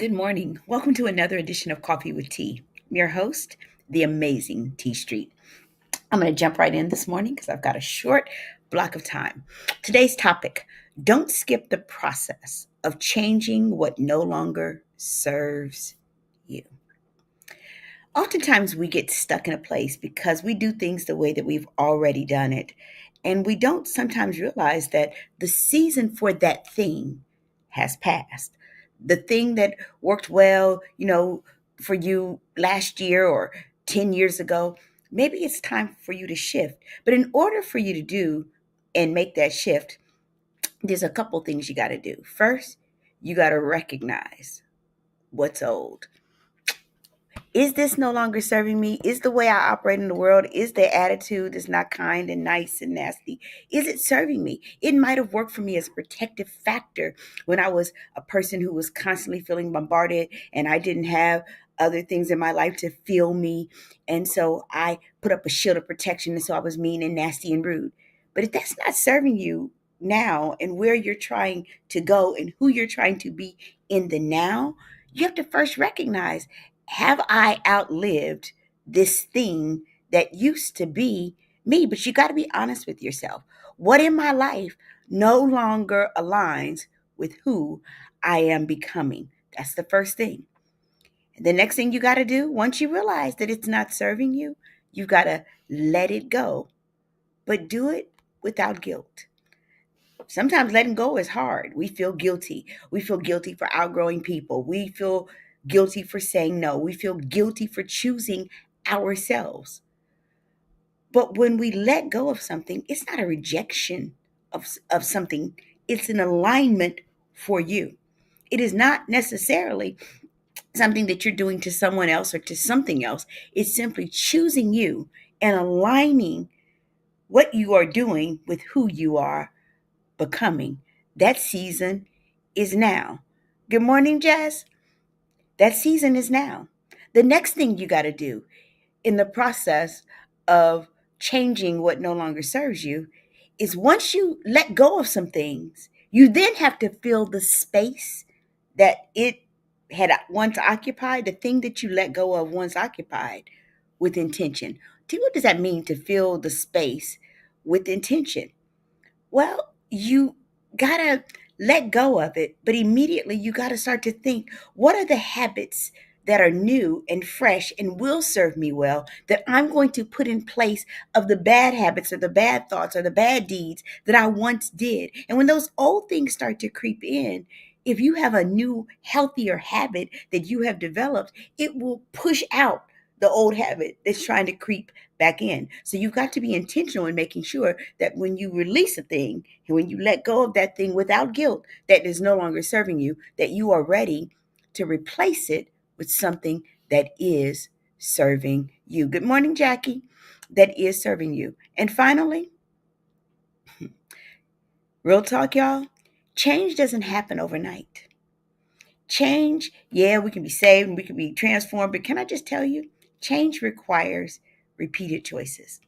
Good morning. Welcome to another edition of Coffee with Tea. I'm your host, the amazing T Street. I'm going to jump right in this morning because I've got a short block of time. Today's topic: don't skip the process of changing what no longer serves you. Oftentimes, we get stuck in a place because we do things the way that we've already done it. And we don't sometimes realize that the season for that thing has passed. The thing that worked well, for you last year or 10 years ago, maybe it's time for you to shift. But in order for you to do and make that shift, there's a couple things you got to do. First, you got to recognize what's old. Is this no longer serving me? Is the way I operate in the world, is the attitude that's not kind and nice and nasty, is it serving me? It might have worked for me as a protective factor when I was a person who was constantly feeling bombarded and I didn't have other things in my life to feel me. And so I put up a shield of protection. And so I was mean and nasty and rude. But if that's not serving you now and where you're trying to go and who you're trying to be in the now, you have to first recognize, have I outlived this thing that used to be me? But you got to be honest with yourself. What in my life no longer aligns with who I am becoming? That's the first thing. The next thing you got to do, once you realize that it's not serving you, you got to let it go, but do it without guilt. Sometimes letting go is hard. We feel guilty. We feel guilty for outgrowing people. We feel guilty for saying no. We feel guilty for choosing ourselves. But when we let go of something, it's not a rejection of something, it's an alignment for you. It is not necessarily something that you're doing to someone else or to something else. It's simply choosing you and aligning what you are doing with who you are becoming. That season is now. Good morning, Jess. That season is now. The next thing you got to do in the process of changing what no longer serves you is, once you let go of some things, you then have to fill the space that it had once occupied, the thing that you let go of once occupied, with intention. What does that mean, to fill the space with intention? Well, you gotta let go of it, but immediately you gotta start to think, what are the habits that are new and fresh and will serve me well, that I'm going to put in place of the bad habits or the bad thoughts or the bad deeds that I once did. And when those old things start to creep in, if you have a new, healthier habit that you have developed, it will push out the old habit that's trying to creep back in. So you've got to be intentional in making sure that when you release a thing and when you let go of that thing without guilt that is no longer serving you, that you are ready to replace it with something that is serving you. Good morning, Jackie. That is serving you. And finally, real talk, y'all, change doesn't happen overnight. Change, yeah, we can be saved and we can be transformed, but can I just tell you, change requires repeated choices.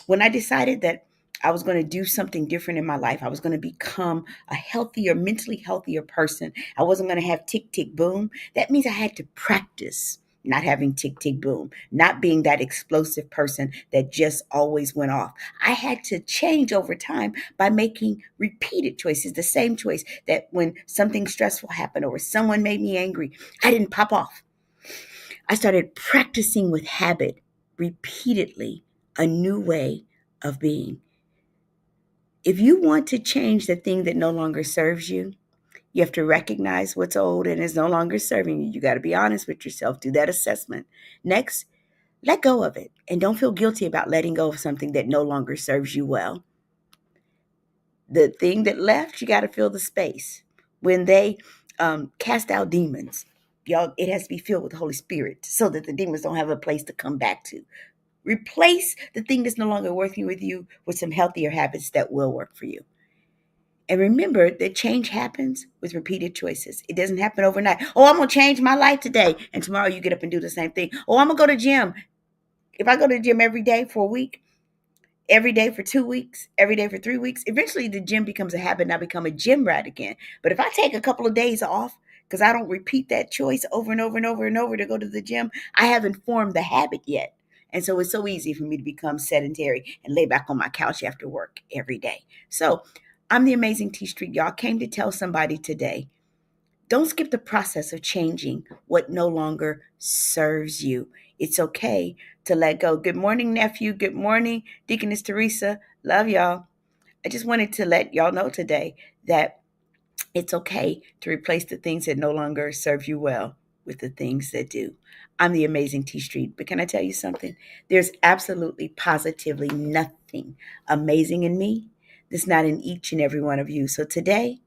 When I decided that I was going to do something different in my life, I was going to become a healthier, mentally healthier person. I wasn't going to have tick, tick, boom. That means I had to practice not having tick, tick, boom, not being that explosive person that just always went off. I had to change over time by making repeated choices, the same choice that when something stressful happened or someone made me angry, I didn't pop off. I started practicing with habit repeatedly a new way of being. If you want to change the thing that no longer serves you, you have to recognize what's old and is no longer serving you. You got to be honest with yourself. Do that assessment. Next, let go of it and don't feel guilty about letting go of something that no longer serves you well. The thing that left, you got to fill the space. When they cast out demons, y'all, it has to be filled with the Holy Spirit so that the demons don't have a place to come back to. Replace the thing that's no longer working with you with some healthier habits that will work for you. And remember that change happens with repeated choices. It doesn't happen overnight. Oh, I'm going to change my life today. And tomorrow you get up and do the same thing. Oh, I'm going to go to the gym. If I go to the gym every day for a week, every day for 2 weeks, every day for 3 weeks, eventually the gym becomes a habit and I become a gym rat again. But if I take a couple of days off because I don't repeat that choice over and over and over and over to go to the gym. I haven't formed the habit yet. And so it's so easy for me to become sedentary and lay back on my couch after work every day. So I'm the Amazing T Street. Y'all came to tell somebody today, don't skip the process of changing what no longer serves you. It's okay to let go. Good morning, nephew. Good morning, Deaconess Teresa. Love y'all. I just wanted to let y'all know today that it's okay to replace the things that no longer serve you well with the things that do. I'm the Amazing T Street, but can I tell you something? There's absolutely positively nothing amazing in me that's not in each and every one of you. So today,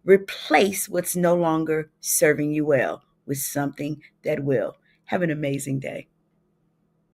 replace what's no longer serving you well with something that will. Have an amazing day.